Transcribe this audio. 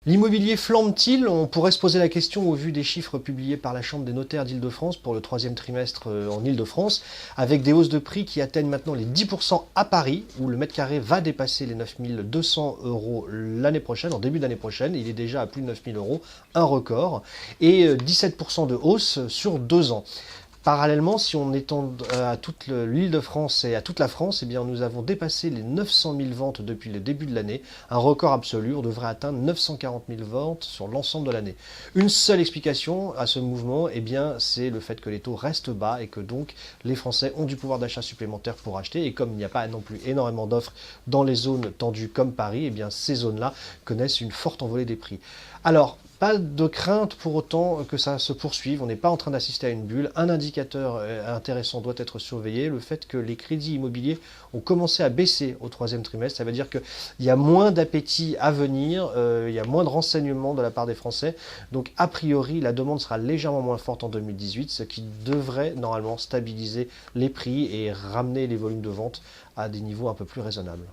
L'immobilier flambe-t-il? On pourrait se poser la question au vu des chiffres publiés par la Chambre des notaires d'Île-de-France pour le troisième trimestre en Île-de-France, avec des hausses de prix qui atteignent maintenant les 10% à Paris, où le mètre carré va dépasser les 9 200 euros l'année prochaine, en début d'année prochaine. Il est déjà à plus de 9 000 euros, un record, et 17% de hausse sur 2 ans. Parallèlement, si on étend à toute l'Île-de-France et à toute la France, eh bien, nous avons dépassé les 900 000 ventes depuis le début de l'année. Un record absolu, on devrait atteindre 940 000 ventes sur l'ensemble de l'année. Une seule explication à ce mouvement, eh bien, c'est le fait que les taux restent bas et que donc les Français ont du pouvoir d'achat supplémentaire pour acheter. Et comme il n'y a pas non plus énormément d'offres dans les zones tendues comme Paris, eh bien, ces zones-là connaissent une forte envolée des prix. Alors, pas de crainte pour autant que ça se poursuive, on n'est pas en train d'assister à une bulle. Un indicateur intéressant doit être surveillé, le fait que les crédits immobiliers ont commencé à baisser au troisième trimestre, ça veut dire qu'il y a moins d'appétit à venir, il y a moins de renseignements de la part des Français, donc a priori la demande sera légèrement moins forte en 2018, ce qui devrait normalement stabiliser les prix et ramener les volumes de vente à des niveaux un peu plus raisonnables.